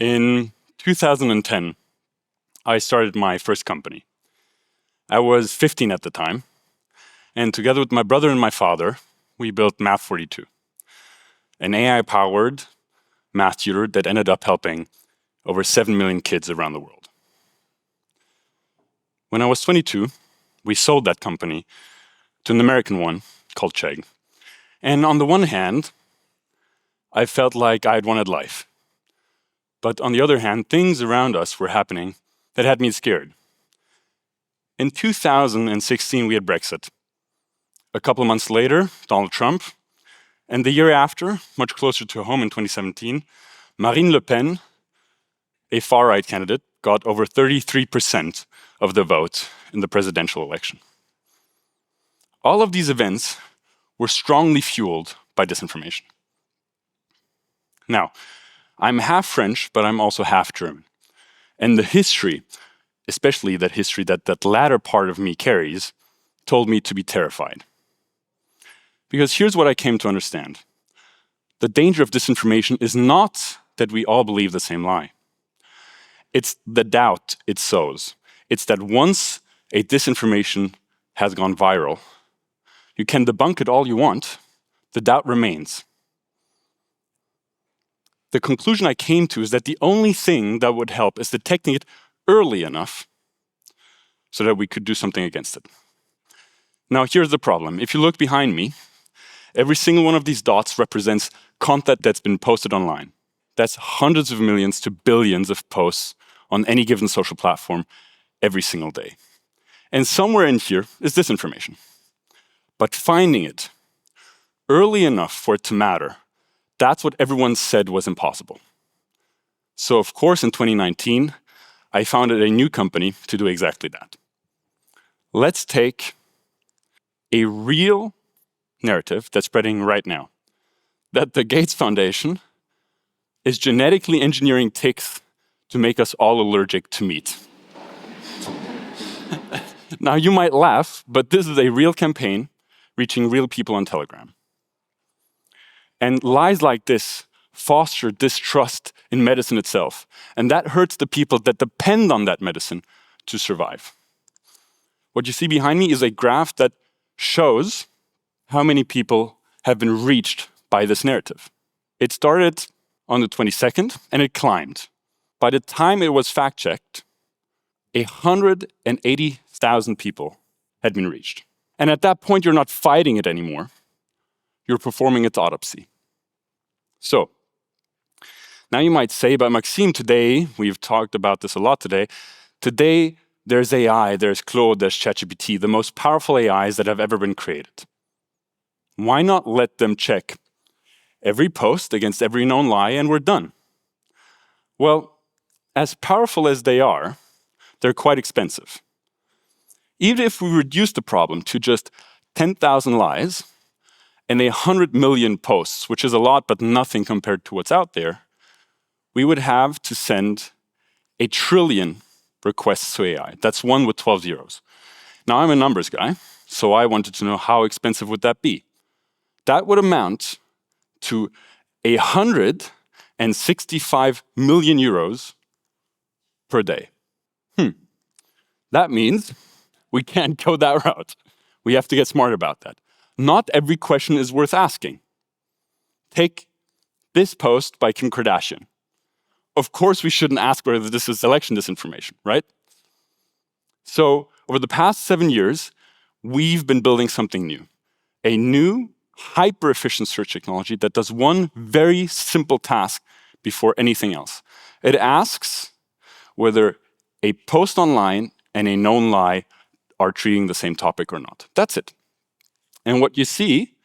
In 2010, I started my first company. I was 15 at the time, and together with my brother and my father, we built Math42, an AI-powered math tutor that ended up helping over 7 million kids around the world. When I was 22, we sold that company to an American one called Chegg. And on the one hand, I felt like I'd wanted life. But on the other hand, things around us were happening that had me scared. In 2016, we had Brexit. A couple of months later, Donald Trump. And the year after, much closer to home in 2017, Marine Le Pen, a far-right candidate, got over 33% of the vote in the presidential election. All of these events were strongly fueled by disinformation. Now, I'm half French, but I'm also half German. And the history, especially that history that latter part of me carries, told me to be terrified. Because here's what I came to understand. The danger of disinformation is not that we all believe the same lie. It's the doubt it sows. It's that once a disinformation has gone viral, you can debunk it all you want, the doubt remains. The conclusion I came to is that the only thing that would help is detecting it early enough so that we could do something against it. Now, here's the problem. If you look behind me, every single one of these dots represents content that's been posted online. That's hundreds of millions to billions of posts on any given social platform every single day. And somewhere in here is disinformation. But finding it early enough for it to matter, that's what everyone said was impossible. So of course, in 2019, I founded a new company to do exactly that. Let's take a real narrative that's spreading right now, that the Gates Foundation is genetically engineering ticks to make us all allergic to meat. Now, you might laugh, but this is a real campaign reaching real people on Telegram. And lies like this foster distrust in medicine itself. And that hurts the people that depend on that medicine to survive. What you see behind me is a graph that shows how many people have been reached by this narrative. It started on the 22nd and it climbed. By the time it was fact-checked, 180,000 people had been reached. And at that point, you're not fighting it anymore. You're performing its autopsy. So, now you might say, but Maxime, today, we've talked about this a lot today, today there's AI, there's Claude, there's ChatGPT, the most powerful AIs that have ever been created. Why not let them check every post against every known lie and we're done? Well, as powerful as they are, they're quite expensive. Even if we reduce the problem to just 10,000 lies and 100 million posts, which is a lot but nothing compared to what's out there, we would have to send 1 trillion requests to AI. That's one with 12 zeros. Now, I'm a numbers guy, so I wanted to know how expensive would that be. That would amount to 165 million euros per day. That means we can't go that route. We have to get smart about that. Not every question is worth asking. Take this post by Kim Kardashian. Of course, we shouldn't ask whether this is election disinformation, right? So over the past 7 years, we've been building something new. A new, hyper-efficient search technology that does one very simple task before anything else. It asks whether a post online and a known lie are treating the same topic or not. That's it. And what you see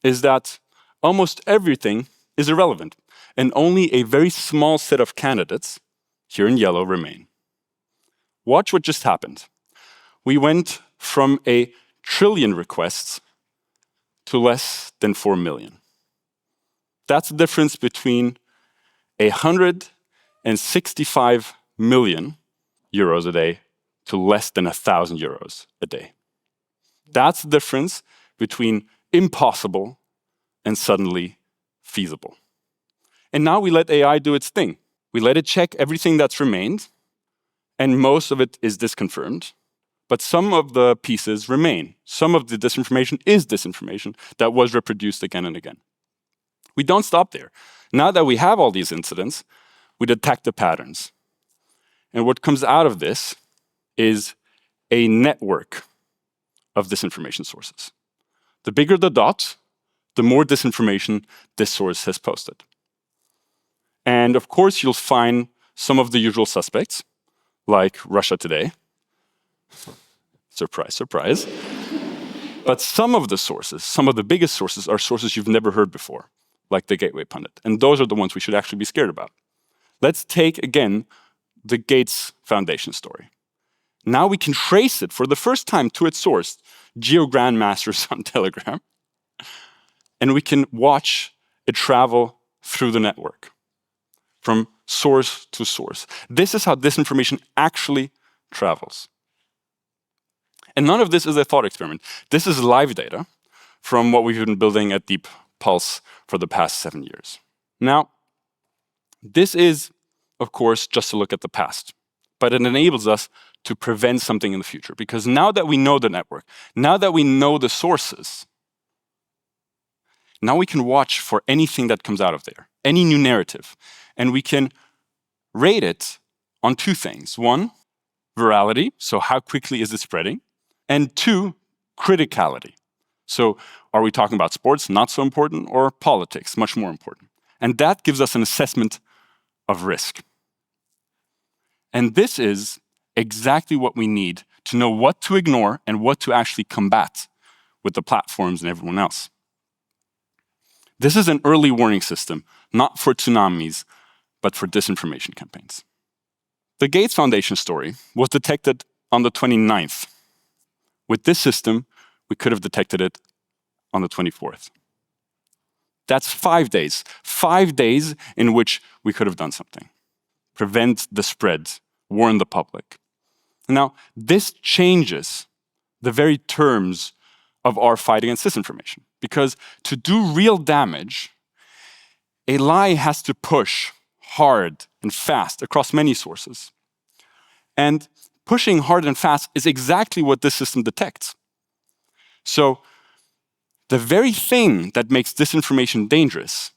is that almost everything is irrelevant, and only a very small set of candidates, here in yellow, remain. Watch what just happened. We went from 1 trillion requests to less than 4 million. That's the difference between 165 million euros a day to less than 1,000 euros a day. That's the difference between impossible and suddenly feasible. And now we let AI do its thing. We let it check everything that's remained, and most of it is disconfirmed. But some of the pieces remain. Some of the disinformation is disinformation that was reproduced again and again. We don't stop there. Now that we have all these incidents, we detect the patterns. And what comes out of this is a network of disinformation sources. The bigger the dot, the more disinformation this source has posted. And of course, you'll find some of the usual suspects, like Russia Today. Surprise, surprise. But some of the sources, some of the biggest sources, are sources you've never heard before, like the Gateway Pundit. And those are the ones we should actually be scared about. Let's take, again, the Gates Foundation story. Now we can trace it for the first time to its source, Geo Grandmasters on Telegram. And we can watch it travel through the network, from source to source. This is how disinformation actually travels. And none of this is a thought experiment. This is live data from what we've been building at Deep Pulse for the past 7 years. Now, this is, of course, just a look at the past, but it enables us to prevent something in the future. Because now that we know the network, now that we know the sources, now we can watch for anything that comes out of there, any new narrative, and we can rate it on two things. One, virality, so how quickly is it spreading? And two, criticality. So are we talking about sports, not so important, or politics, much more important? And that gives us an assessment of risk. And this is exactly what we need to know what to ignore and what to actually combat with the platforms and everyone else. This is an early warning system, not for tsunamis, but for disinformation campaigns. The Gates Foundation story was detected on the 29th. With this system, we could have detected it on the 24th. That's 5 days. 5 days in which we could have done something. Prevent the spread, warn the public. Now, this changes the very terms of our fight against disinformation. Because to do real damage, a lie has to push hard and fast across many sources. And pushing hard and fast is exactly what this system detects. So the very thing that makes disinformation dangerous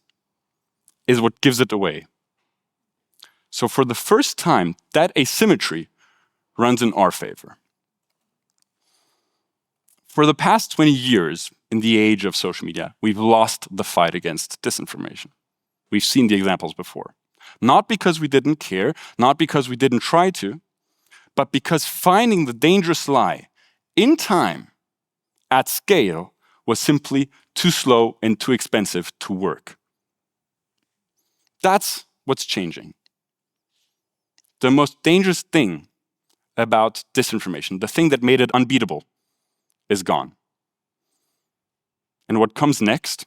is what gives it away. So for the first time, that asymmetry runs in our favor. For the past 20 years, in the age of social media, we've lost the fight against disinformation. We've seen the examples before. Not because we didn't care, not because we didn't try to, but because finding the dangerous lie in time, at scale, was simply too slow and too expensive to work. That's what's changing. The most dangerous thing about disinformation, the thing that made it unbeatable, is gone. And what comes next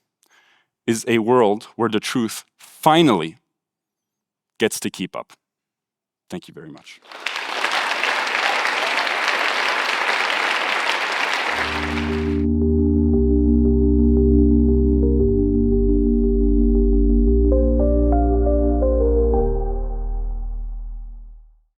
is a world where the truth finally gets to keep up. Thank you very much.